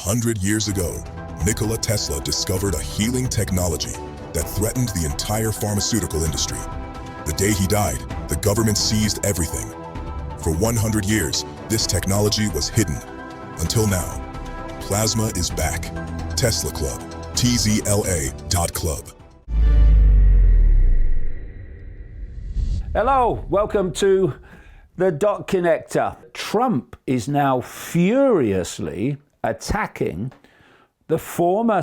100 years ago, Nikola Tesla discovered a healing technology that threatened the entire pharmaceutical industry. The day he died, the government seized everything. For 100 years, this technology was hidden. Until now, plasma is back. Tesla Club, tzla.club. Hello, welcome to the Dot Connector. Trump is now furiously attacking the former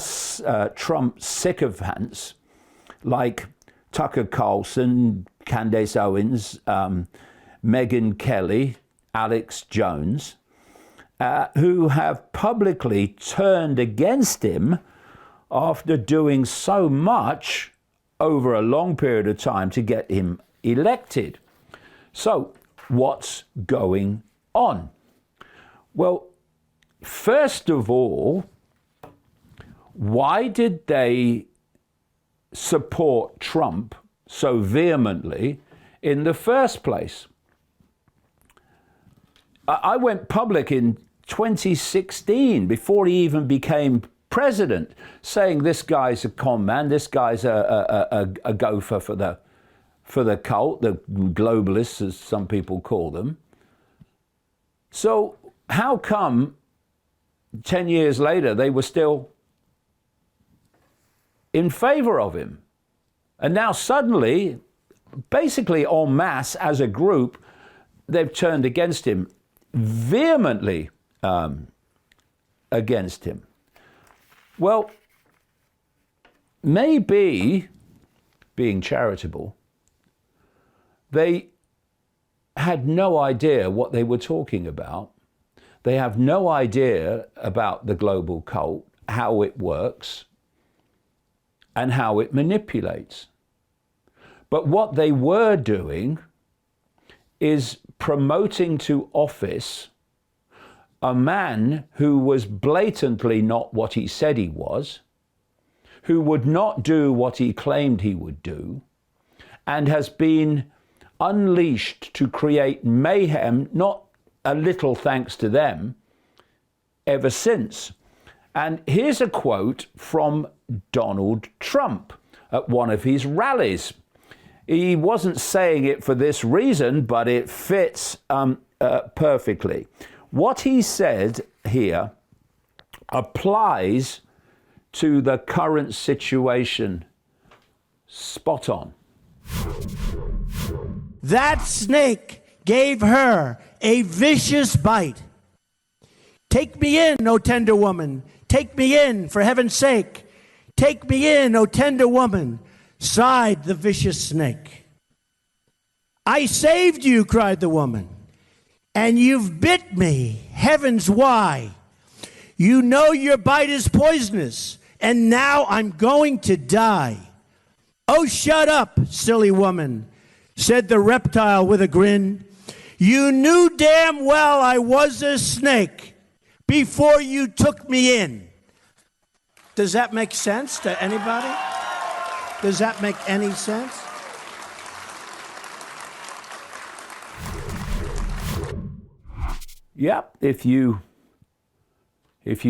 Trump sycophants like Tucker Carlson, Candace Owens, Megyn Kelly, Alex Jones, who have publicly turned against him after doing so much over a long period of time to get him elected. So, what's going on? Well, first of all, why did they support Trump so vehemently in the first place? I went public in 2016, before he even became president, saying this guy's a con man, this guy's a gopher for the cult, the globalists, as some people call them. So how come 10 years later they were still in favor of him? And now suddenly, basically en masse as a group, they've turned against him, vehemently against him. Well, maybe, being charitable, they had no idea what they were talking about. They have no idea about the global cult, how it works, and how it manipulates. But what they were doing is promoting to office a man who was blatantly not what he said he was, who would not do what he claimed he would do, and has been unleashed to create mayhem, not a little thanks to them, ever since. And here's a quote from Donald Trump at one of his rallies. He wasn't saying it for this reason, but it fits perfectly. What he said here applies to the current situation. Spot on. That snake gave her a vicious bite. Take me in, O tender woman. Take me in, for heaven's sake. Take me in, O tender woman, sighed the vicious snake. I saved you, cried the woman, and you've bit me. Heavens, why? You know your bite is poisonous, and now I'm going to die. Oh, shut up, silly woman, said the reptile with a grin. You knew damn well I was a snake before you took me in. Does that make sense to anybody? Does that make any sense? Yep, if you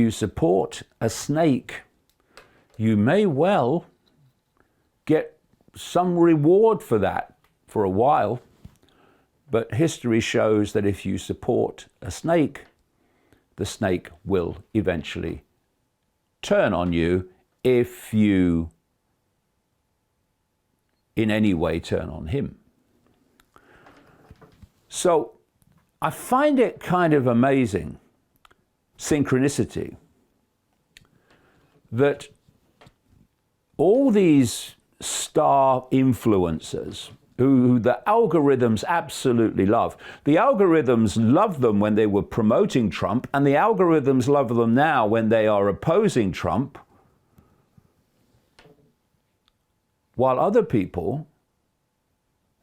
support a snake, you may well get some reward for that for a while. But history shows that if you support a snake, the snake will eventually turn on you if you in any way turn on him. So I find it kind of amazing, synchronicity, that all these star influencers who the algorithms absolutely love. The algorithms loved them when they were promoting Trump, and the algorithms love them now when they are opposing Trump, while other people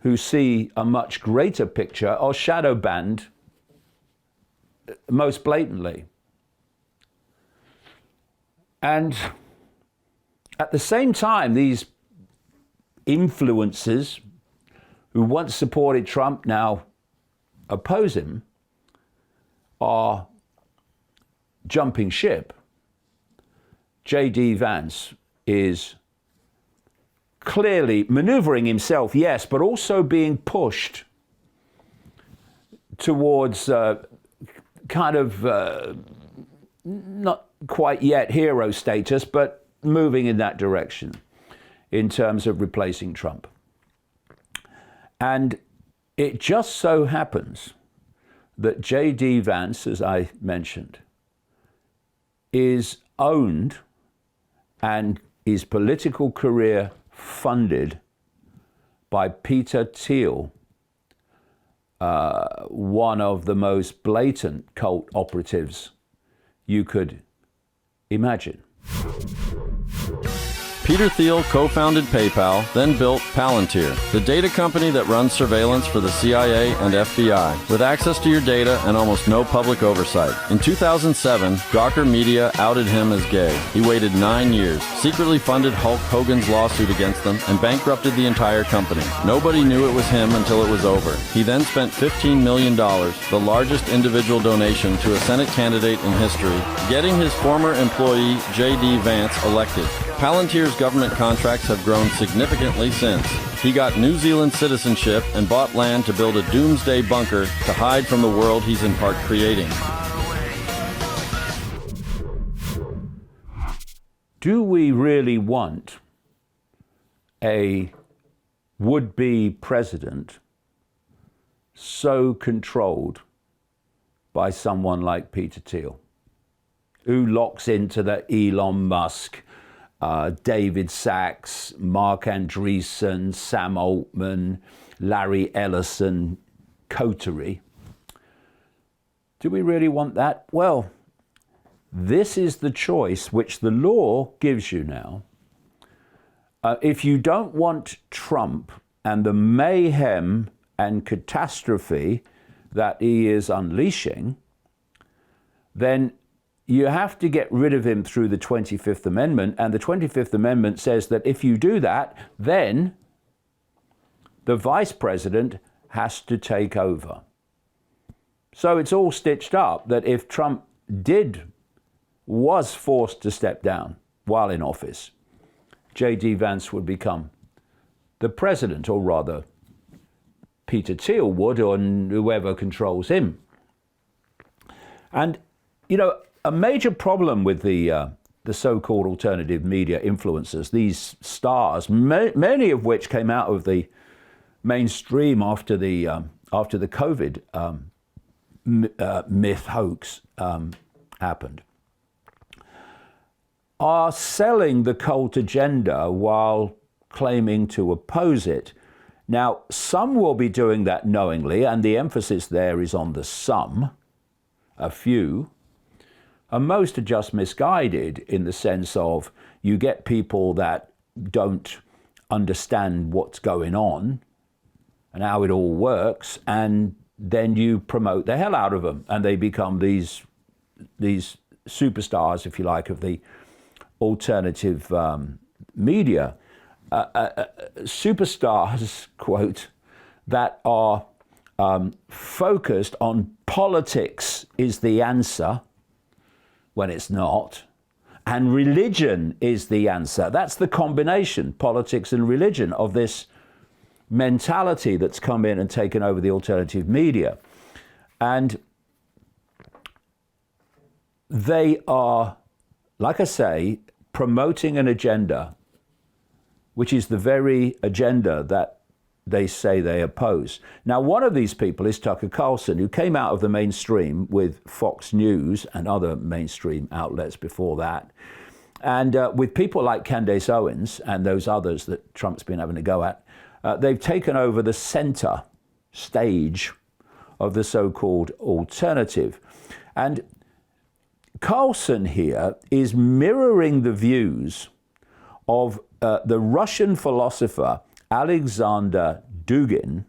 who see a much greater picture are shadow banned most blatantly. And at the same time, these influencers who once supported Trump now oppose him are jumping ship JD Vance is clearly maneuvering himself, yes, but also being pushed towards not quite yet hero status, but moving in that direction in terms of replacing Trump. And it just so happens that JD Vance, as I mentioned, is owned and his political career funded by Peter Thiel, one of the most blatant cult operatives you could imagine. Peter Thiel co-founded PayPal, then built Palantir, the data company that runs surveillance for the CIA and FBI, with access to your data and almost no public oversight. In 2007, Gawker Media outed him as gay. He waited 9 years, secretly funded Hulk Hogan's lawsuit against them, and bankrupted the entire company. Nobody knew it was him until it was over. He then spent $15 million, the largest individual donation to a Senate candidate in history, getting his former employee JD Vance elected. Palantir's government contracts have grown significantly since. He got New Zealand citizenship and bought land to build a doomsday bunker to hide from the world he's in part creating. Do we really want a would-be president so controlled by someone like Peter Thiel, who locks into the Elon Musk, David Sachs, Mark Andreessen, Sam Altman, Larry Ellison coterie? Do we really want that? Well, this is the choice which the law gives you now. If you don't want Trump and the mayhem and catastrophe that he is unleashing, then you have to get rid of him through the 25th Amendment. And the 25th Amendment says that if you do that, then the vice president has to take over. So it's all stitched up that if Trump was forced to step down while in office, JD Vance would become the president, or rather Peter Thiel would, or whoever controls him. And, you know, a major problem with the so-called alternative media influencers, these stars, many of which came out of the mainstream after the COVID myth hoax happened, are selling the cult agenda while claiming to oppose it. Now, some will be doing that knowingly, and the emphasis there is on the some, a few. And most are just misguided in the sense of you get people that don't understand what's going on and how it all works, and then you promote the hell out of them, and they become these superstars, if you like, of the alternative media. Superstars, quote, that are focused on politics is the answer, when it's not, and religion is the answer. That's the combination, politics and religion, of this mentality that's come in and taken over the alternative media. And they are, like I say, promoting an agenda which is the very agenda that they say they oppose. Now, one of these people is Tucker Carlson, who came out of the mainstream with Fox News and other mainstream outlets before that. And with people like Candace Owens and those others that Trump's been having a go at, they've taken over the center stage of the so-called alternative. And Carlson here is mirroring the views of the Russian philosopher Alexander Dugin,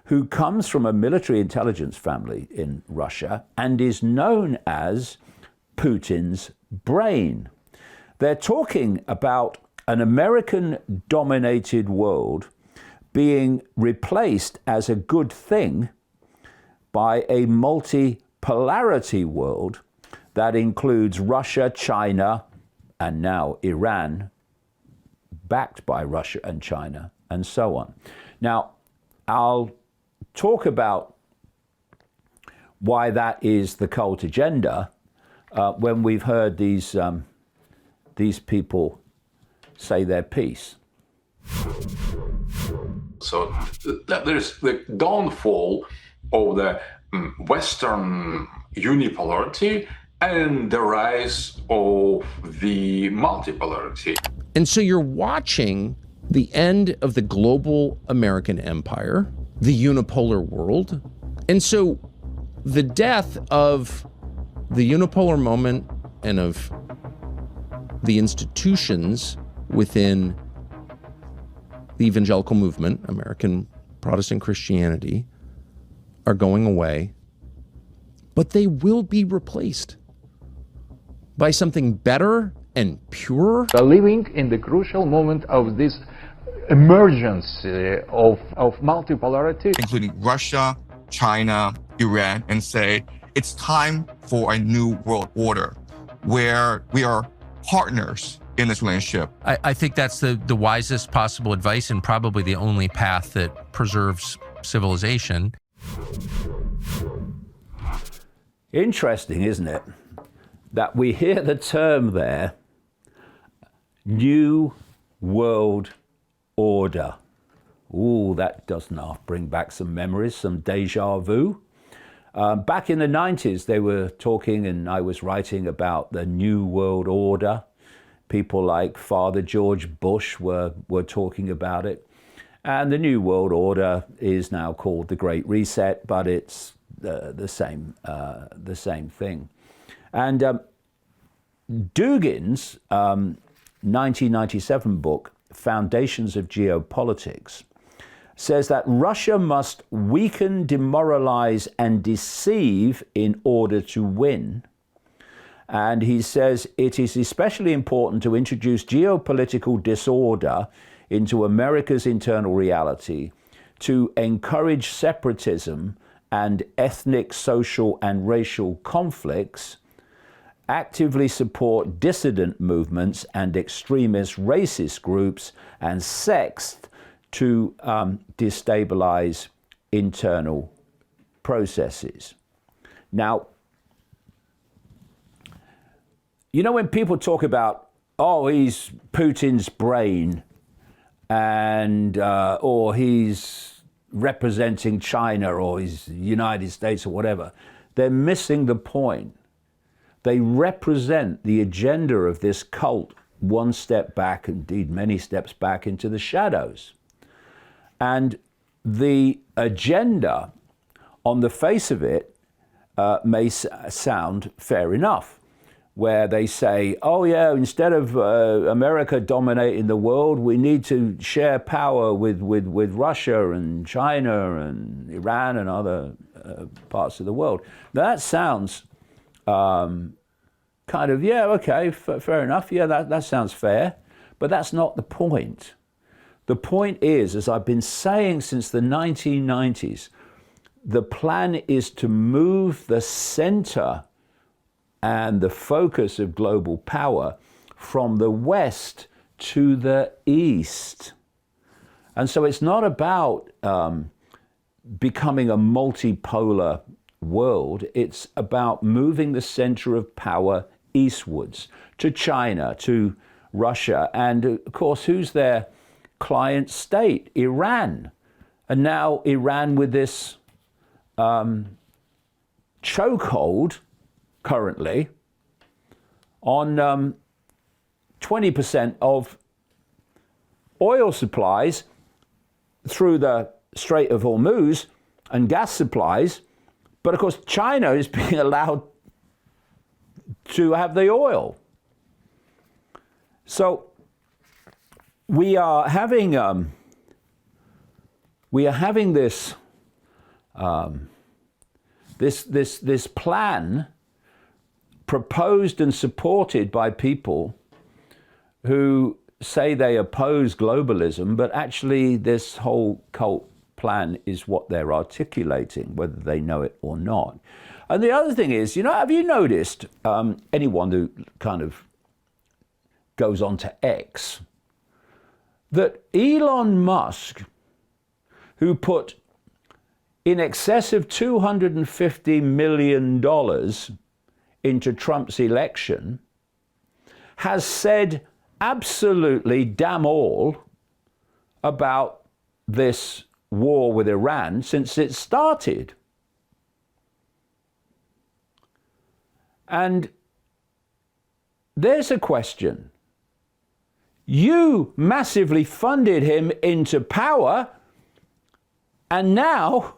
who comes from a military intelligence family in Russia and is known as Putin's brain. They're talking about an American-dominated world being replaced as a good thing by a multipolarity world that includes Russia, China, and now Iran, backed by Russia and China, and so on. Now, I'll talk about why that is the cult agenda when we've heard these people say their piece. So there's the downfall of the Western unipolarity and the rise of the multipolarity. And so you're watching the end of the global American empire, the unipolar world. And so the death of the unipolar moment and of the institutions within the evangelical movement, American Protestant Christianity, are going away, but they will be replaced by something better and purer. We are living in the crucial moment of this emergence of multipolarity, including Russia, China, Iran, and say it's time for a new world order where we are partners in this relationship. I think that's the wisest possible advice and probably the only path that preserves civilization. Interesting, isn't it, that we hear the term there, New World Order. Ooh, that does not bring back some memories, some deja vu. Back in the 90s, they were talking, and I was writing about the New World Order. People like Father George Bush were talking about it. And the New World Order is now called the Great Reset, but it's the same thing. And Dugin's 1997 book, Foundations of Geopolitics, says that Russia must weaken, demoralize, and deceive in order to win. And he says it is especially important to introduce geopolitical disorder into America's internal reality, to encourage separatism and ethnic, social, and racial conflicts, actively support dissident movements and extremist racist groups, and sixth, to destabilize internal processes. Now, you know, when people talk about, oh, he's Putin's brain, and or he's representing China, or he's the United States, or whatever, they're missing the point. They represent the agenda of this cult one step back, indeed many steps back, into the shadows. And the agenda, on the face of it, may sound fair enough, where they say, oh yeah, instead of America dominating the world, we need to share power with Russia and China and Iran and other parts of the world. Now that sounds kind of, yeah, okay, fair enough, yeah, that sounds fair, but that's not the point. The point is, as I've been saying since the 1990s, the plan is to move the center and the focus of global power from the West to the East. And so it's not about becoming a multipolar world. It's about moving the center of power eastwards to China, to Russia, and of course, who's their client state? Iran. And now Iran with this chokehold currently on 20% of oil supplies through the Strait of Hormuz and gas supplies. But of course, China is being allowed to have the oil. So we are having this this plan proposed and supported by people who say they oppose globalism, but actually this whole cult plan is what they're articulating, whether they know it or not. And the other thing is, you know, have you noticed anyone who kind of goes on to X, that Elon Musk, who put in excess of $250 million into Trump's election, has said absolutely damn all about this war with Iran since it started. And there's a question. You massively funded him into power, and now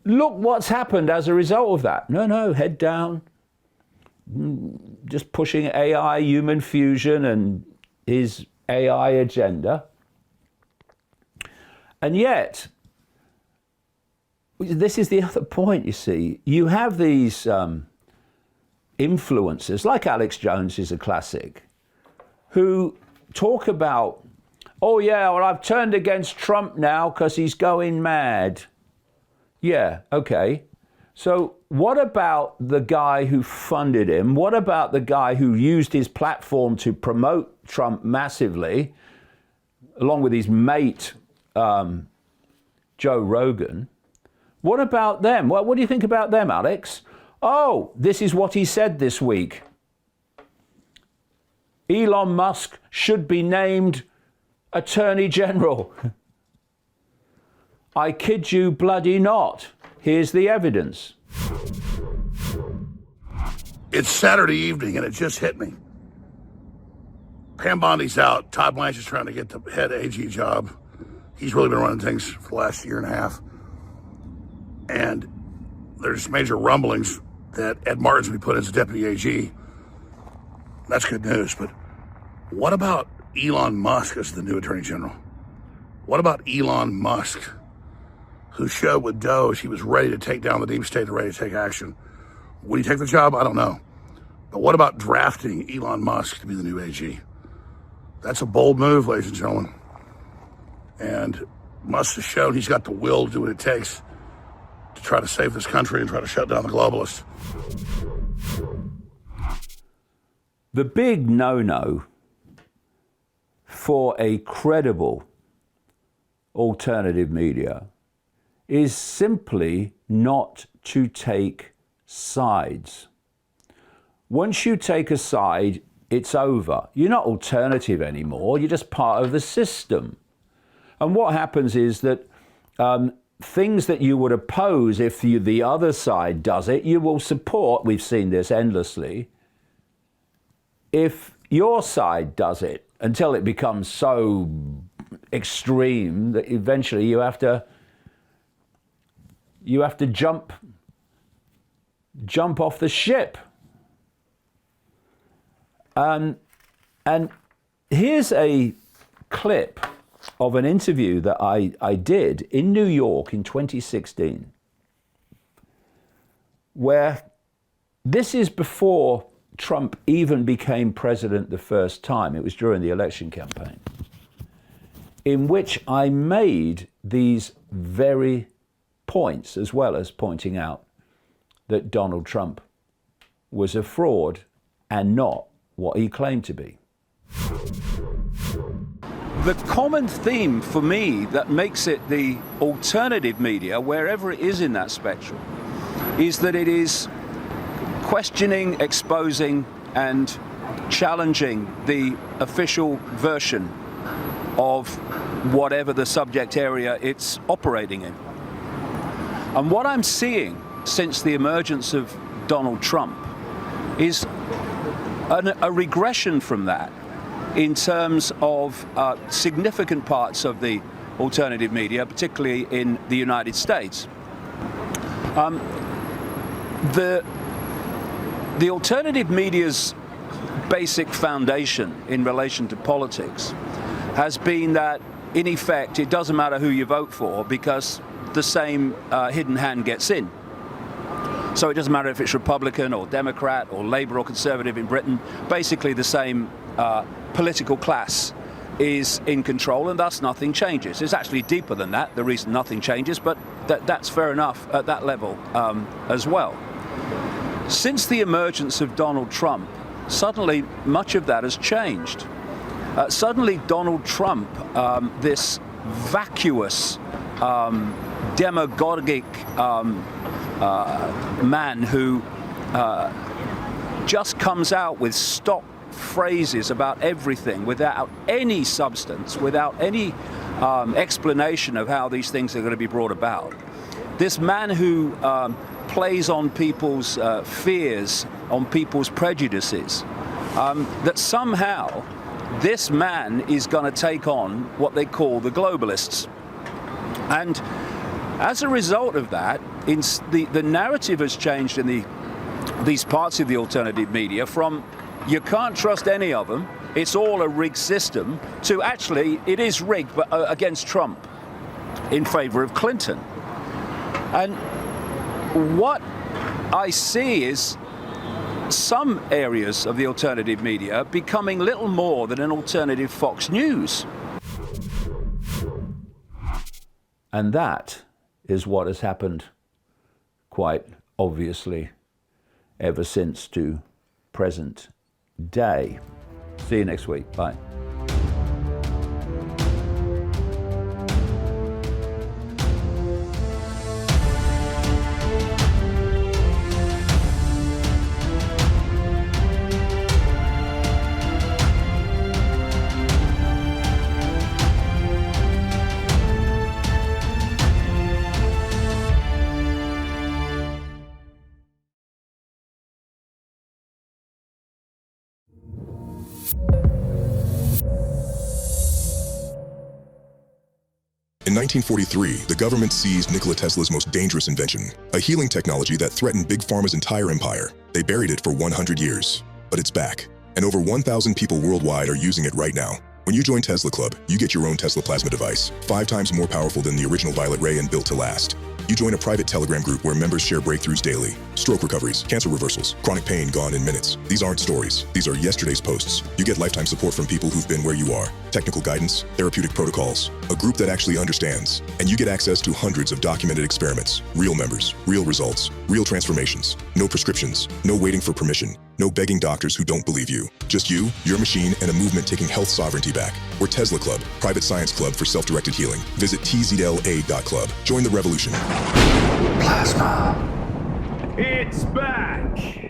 look what's happened as a result of that. No, head down. Just pushing AI, human fusion, and his AI agenda. And yet, this is the other point, you see. You have these influencers, like Alex Jones is a classic, who talk about, oh yeah, well, I've turned against Trump now because he's going mad. Yeah, okay. So what about the guy who funded him? What about the guy who used his platform to promote Trump massively, along with his mate, Joe Rogan? What about them? What do you think about them, Alex? Oh, this is what he said this week. Elon Musk should be named Attorney General. I kid you bloody not. Here's the evidence. It's Saturday evening and it just hit me. Pam Bondi's out. Todd Blanche is trying to get the head AG job. He's really been running things for the last year and a half. And there's major rumblings that Ed Martin's will be put as deputy AG. That's good news, but what about Elon Musk as the new Attorney General? What about Elon Musk, who showed with Doge he was ready to take down the deep state and ready to take action? Would he take the job? I don't know. But what about drafting Elon Musk to be the new AG? That's a bold move, ladies and gentlemen. And Musk has shown he's got the will to do what it takes to try to save this country and try to shut down the globalists. The big no-no for a credible alternative media is simply not to take sides. Once you take a side, it's over. You're not alternative anymore. You're just part of the system. And what happens is that things that you would oppose if the other side does it, you will support. We've seen this endlessly. If your side does it, until it becomes so extreme that eventually you have to jump off the ship. And here's a clip of an interview that I did in New York in 2016, where this is before Trump even became president the first time. It was during the election campaign, in which I made these very points, as well as pointing out that Donald Trump was a fraud and not what he claimed to be. The common theme for me that makes it the alternative media, wherever it is in that spectrum, is that it is questioning, exposing, and challenging the official version of whatever the subject area it's operating in. And what I'm seeing since the emergence of Donald Trump is a regression from that in terms of significant parts of the alternative media, particularly in the United States. The alternative media's basic foundation in relation to politics has been that, in effect, it doesn't matter who you vote for because the same hidden hand gets in. So it doesn't matter if it's Republican or Democrat or Labour or Conservative in Britain. Basically, the same political class is in control, and thus nothing changes. It's actually deeper than that, the reason nothing changes, but that's fair enough at that level as well. Since the emergence of Donald Trump, suddenly much of that has changed. Suddenly Donald Trump, this vacuous, demagogic man who just comes out with stock phrases about everything without any substance, without any explanation of how these things are going to be brought about. This man who plays on people's fears, on people's prejudices, that somehow this man is going to take on what they call the globalists. And as a result of that, the narrative has changed in these parts of the alternative media from you can't trust any of them, it's all a rigged system, to actually it is rigged, but against Trump, in favor of Clinton. And what I see is some areas of the alternative media becoming little more than an alternative Fox News. And that is what has happened quite obviously ever since to present day. See you next week. Bye. In 1943, the government seized Nikola Tesla's most dangerous invention, a healing technology that threatened Big Pharma's entire empire. They buried it for 100 years, but it's back, and over 1,000 people worldwide are using it right now. When you join Tesla Club, you get your own Tesla plasma device, 5 times more powerful than the original Violet Ray and built to last. You join a private Telegram group where members share breakthroughs daily. Stroke recoveries, cancer reversals, chronic pain gone in minutes. These aren't stories. These are yesterday's posts. You get lifetime support from people who've been where you are. Technical guidance, therapeutic protocols, a group that actually understands. And you get access to hundreds of documented experiments, real members, real results, real transformations. No prescriptions, no waiting for permission, no begging doctors who don't believe you. Just you, your machine, and a movement taking health sovereignty back. We're Tesla Club, private science club for self-directed healing. Visit tzla.club. Join the revolution. Plasma. It's back.